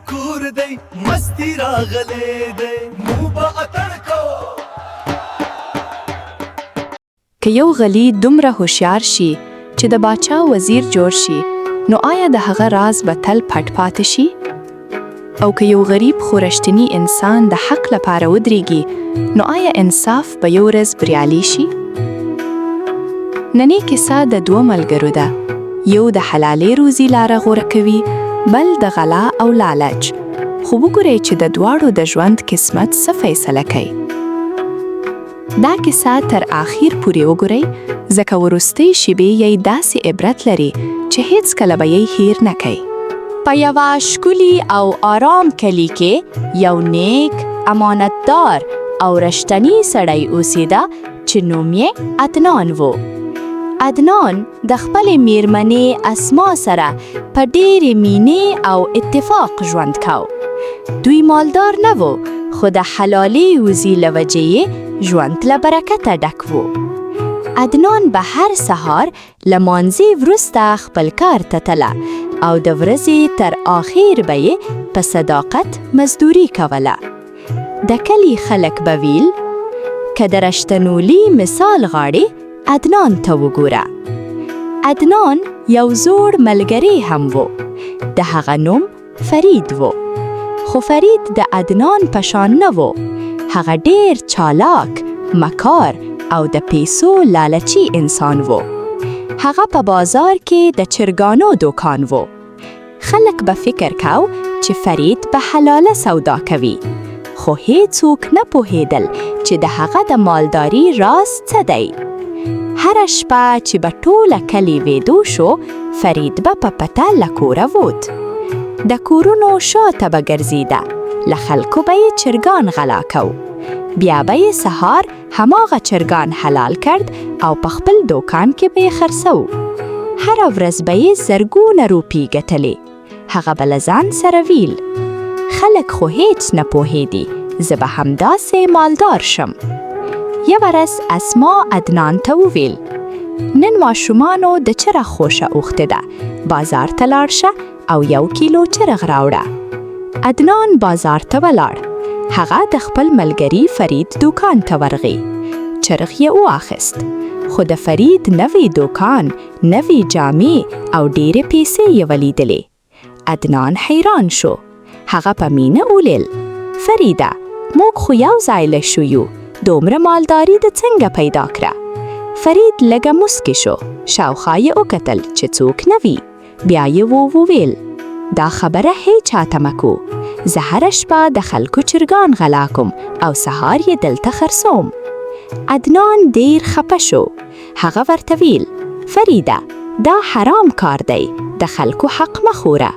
کور دی مستی راغلې دی مو به اتڼ کو. که یو غلی دومره هوښیار شي چې د باچا وزیر جوړ شي نو آیا د هغه راز به تل پټ پاتې شي؟ او که یو غریب خو رښتینی انسان د حق لپاره ودرېږي نو آیا انصاف به یو ورځ بریالي شي؟ نننۍ کیسه د دوه ملګرو ده. یو د حلالې روزي لاره غوره کوي، بل د غلا او لالچ. خو وګورئ چې د دواړو د ژوند قسمت څه فیصله کوي. دا کیسه تر آخر پورې وګورئ ځکه وروستۍ شیبې یې داسې عبرت لري چې هیڅکله به یې هیر نه کوي. په یوه ښکلي او آرام کلي کې یو نیک، امانتدار او رښتینی سړی اوسېده چې نوم یې عدنان و. عدنان د خپلې میرمنې اسما سره په ډېرې مینې او اتفاق ژوند کاوه. دوی مالدار نه و خو د حلالې روزي له وجې یې ژوند له برکته ډک و. عدنان به هر سهار له مانځي وروسته خپل کار ته تله او د ورځې تر آخر به یې په صداقت مزدوري کوله. د کلي خلک به ویل که د رښتینولي مثال غواړې عدنان ته وګوره. عدنان یو زوړ ملګری هم و. د هغه نوم فرید و. خو فرید د عدنان په شان نه و. هغه ډېر چالاک، مکار او د پیسو لالچي انسان و. هغه په بازار کې د چرګانو دوکان و. خلک به فکر کاو چې فرید به حلاله سودا کوي. خو هیڅوک نه پوهېدل چې د هغه د مالداري راز څه دی. هره شپه چې به ټوله کلي ویدو شو، فرید به په پټه له کوره ووت. د کورونو شاته به ګرځېده، له خلکو به یې چرګان غلا کو. بیا به یې سهار هماغه چرګان حلال کرد او په خپل دوکان کې به یې خرڅو. هره ورځ به یې زرګونه روپۍ ګټلې. هغه به له ځان سره ویل خلک خو هیڅ نه پوهېدي، زه به همداسې مالدار شم. یوه ورځ اسما عدنان ته وویل نن ماشومانو د چرګ خوښه اوښتې ده، بازار ته لاړ شه او 1 کیلو چرګ راوړه. عدنان بازار ته ولاړ. هغه د خپل ملګري فرید دوکان ته ورغی. چرګ یې واخیست. خو د فرید نوی دوکان، نوی جامې او ډېرې پیسې یې ولیدلې. عدنان حیران شو. هغه په مینه وویل فریده، موږ خو یو ځای له شو یو، دومره مالداري د څنګه پیدا کړه؟ فرید لږه مسکی شو. شاوخوا یې وکتل چې څوک نه وي. بیا یې وویل دا خبره هیڅ چاته مه کو. زه هره شپه د خلکو چرګان غلا کوم او سهار یې دلته خرڅوم. عدنان ډېر خفه شو. هغه ورته ویل فریده، دا حرام کار دی، د خلکو حق مه خوره.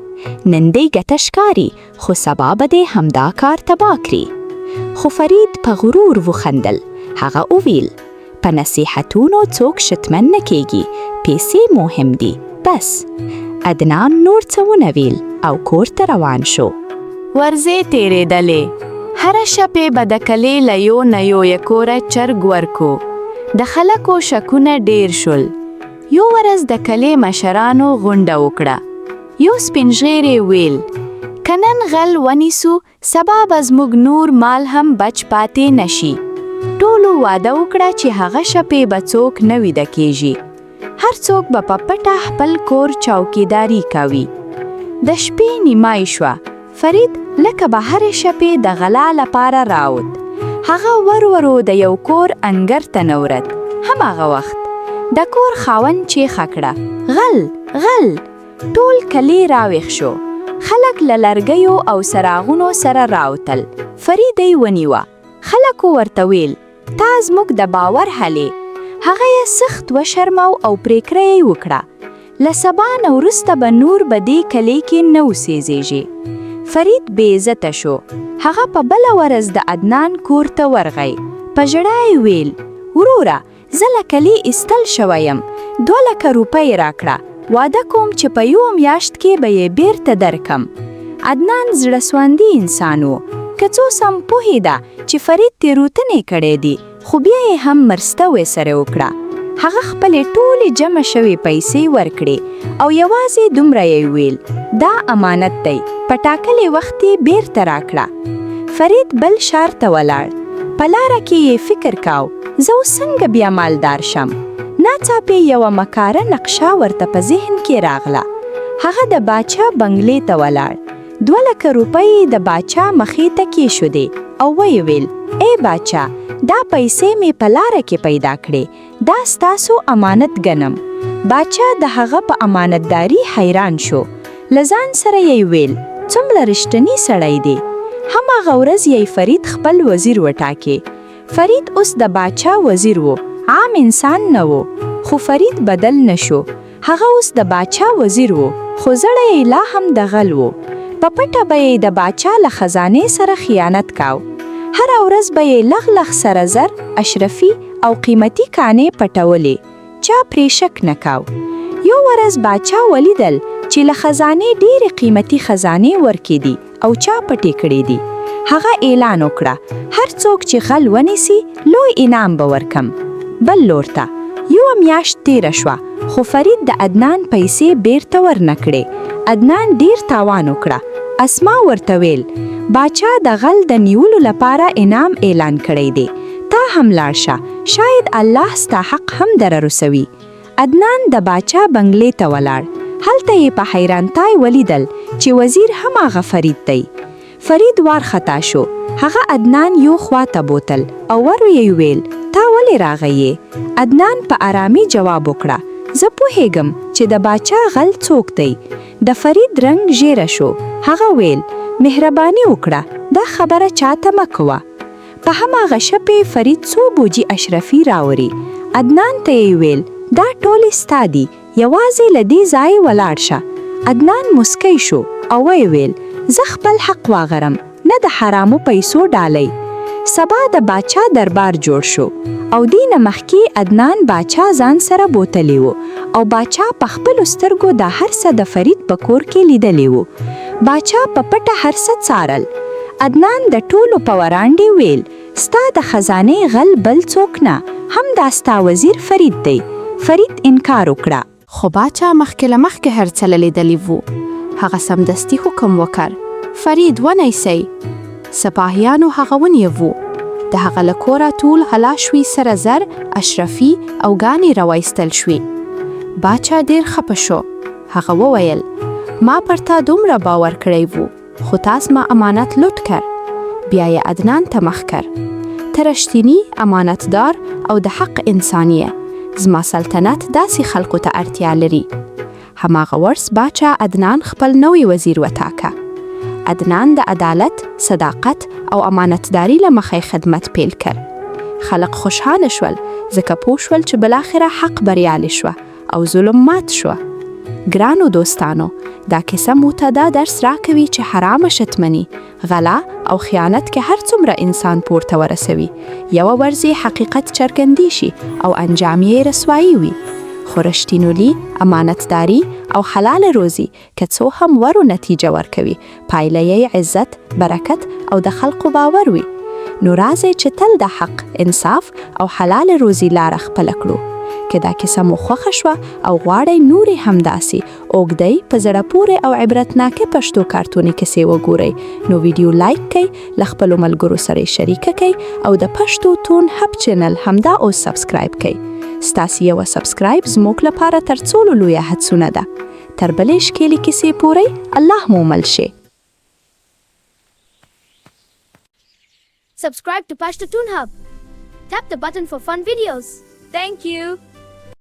نن دې ګټه ښکاري خو سبا به دې همدا کار تباه کړي. خو فرید په غرور وخندل. هغه وویل په نصیحتونو څوک شتمن نه کیږي، پیسې مهم دي بس. عدنان نور څه ونه ویل او کور ته روان شو. ورځې تېرېدلې. هره شپې به د کلي له یو نه یوه کوره چرګ ورکو. د خلکو شکونه ډېر شول. یو ورځ د کلي مشرانو غونډه وکړه. یو سپین ږیری ویل که نن غل ونیسو، سبا به زموږ نور مال هم بچ پاتې نشي. ټولو واده وکړه چې هغه شپې به څوک نه ویده کېږي. هر څوک به په پټه خپل کور چوکیداري کوي. د شپې نیمای شوه. فرید لکه به هرې شپې د غلا لپاره راوت. هغه ورو د یو کور انګړ ته نورت. هماغه وخت د کور خاوند چیغه کړه غل غل. ټول کلی راویښ شو. خلک له لرګیو او څراغونو سره راوتل. فرید یې ونیوه. خلکو ورته ویل تا زموږ د باور هلې. هغه یې سخت وشرمو او پریکړه یې وکړه له سبا نه وروسته به نور به دې کلي کې نه اوسېږي. فرید بې عزته شو. هغه په بله ورځ د عدنان کور ته ورغی. په ژړا یې ویل وروره، زه له کلي ایستل شوی یم. 2,00,000 روپۍ راکړه. واده کوم چې په یو میاشت کې به یې بیرته درکم. عدنان زړه سواندي انسان و. که څو سم پوهېده چې فرید تېروتنې کړې دي، خو بیا یې هم مرسته ورسره وکړه. هغه خپلې ټولې جمع شوې پیسې ورکړې او یوازې دومره یې ویل، دا امانت دی، په ټاکلې وخت یې بیرته راکړه. فرید بل ښار ته ولاړ. په لاره کې یې فکر کاو، زه اوس څنګه بیا مالدار شم؟ ناڅاپه یوه مکاره نقشه ورته په ذهن کې راغله. هغه د باچا بنګلې ته ولاړ. 2 لکه روپۍ د باچا مخې ته کېښودې او ویې ویل، ای باچا، دا پیسې مې په لاره کې پیدا کړې، دا ستاسو امانت ګڼم. باچا د هغه په امانتداري حیران شو. له ځان سره یې ویل، څومره رښتینی سړی دی. هماغه ورځ یې فرید خپل وزیر وټاکې. فرید اوس د باچا وزیر و، عام انسان نه و، خو فرید بدل نشو. هغه اوس د باچا وزیر و، خو زړه یې لا هم د غل و. په پټه به یې د باچا له خزانې سره خیانت کاو. هره ورځ به یې لغ لغ سره زر، اشرفي او قیمتي کانې پټولې. چا پرې شک نه کاو. یو ورځ باچا ولیدل چې له خزانې ډېرې قیمتي خزانې ورکې دي او چا پټې کړې دي. هغه اعلان وکړه، هر څوک چې غل ونیسي لوی انعام به ورکم. بل لور ته 1 میاشت تیره شوه، خو فرید د عدنان پیسې بیرته ورنکړې. عدنان ډیر تاوان وکړه. اسما ورته ویل، باچا د غل د نیولو لپاره انعام اعلان کړی دی، تا هم لاړ شه، شاید الله ستا حق هم در رسوي. عدنان د باچا بنګلې ته ولاړ. هلته یې په حیرانتای ولیدل چې وزیر هماغه فرید دی. فرید وارخطا شو. هغه عدنان یو خوا ته بوتل او ور یې ویل، تا ولې راغیې؟ عدنان په آرامي جواب وکړه، زه پوهیږم چې د باچا غل څوک دی. د فرید رنگ ژیره شو. هغه ویل، مهرباني وکړه، دا خبره چاته مه کوه. په هماغه شپې فرید 100 بوجي اشرفي راوړي. عدنان ته یې ویل، دا ټولې ستا دي، یوازې له دې ځایه ولاړ شه. عدنان مسکی شو او ویې ویل، زه خپل حق واغرم، نه د حرامو پیسو ډالۍ. سبا د باچا دربار جوړ شو او دینه مخکې عدنان باچا ځان سره بوتلی و او باچا په خپلو سترګو دا هر څه د فرید په کور کې لیدلی و. باچا په پټه هر څه څارل. عدنان د ټولو په وړاندې ویل، ستا د خزانې غل بل څوک نه، هم دا ستا وزیر فرید دی. فرید انکار وکړه. خو باچا مخکې له مخکې هر څه لیدلی و. هغه سمدستي حکم وکړ، فرید ونیسئ. سپاهیانو هغه ونیو. د هغه له کوره ټول غلا شوي سره زر، اشرفي او ګانې راوایستل شوي. باچا ډېر خفه شو. هغه وویل، ما پر تا دومره باور کړی و، خو تاسو ما امانت لوټ کړ. بیا یې عدنان ته مخ کړ، ته رښتینی، امانتدار او د حق انسان یې. زما سلطنت داسې خلکو ته اړتیا لري. هماغه ورځ باچا عدنان خپل نوی وزیر وټاکه. عدنان د عدالت، صداقت او امانتداري له مخې خدمت پیل کړ. خلق خوشحاله شول، ځکه پوه شول چې بالاخره حق بریالی شوه او ظلم مات شوه. ګرانو دوستانو، دا کیسه موږ ته دا درس راکوي چې حرامه شتمني، غلا او خیانت کې هر څومره انسان پورته ورسوي، یوه ورځ حقیقت څرګندی شي او انجام یې رسوایی وي. خو رښتینولي، امانتداري او حلال روزي که څو هم ورو نتیجه ورکوي، پایله یې عزت، برکت او د خلقو باور وي. نو راځئ چې تل د حق، انصاف او حلال روزي لاره خپله کړو. که دا کیسه مو خوښه شوه او غواړئ نورې همداسې اوږدی، په زړه پورې او عبرتناکې پښتو کارتوني کیسې وګورئ، نو ویډیو لایک کړئ، له خپلو ملګرو سره یې شریکه کړئ او د پښتو تون هب چینل همدا اوس سبسکرایب کړئ. ستاسې یوه سبسکرایب زموږ لپاره تر ټولو لویه هڅونه ده. تر بلې ښکلې کیسې پورې الله مو مل شي. Subscribe to Pashto Toon Hub. Tap the button for fun videos. Thank you.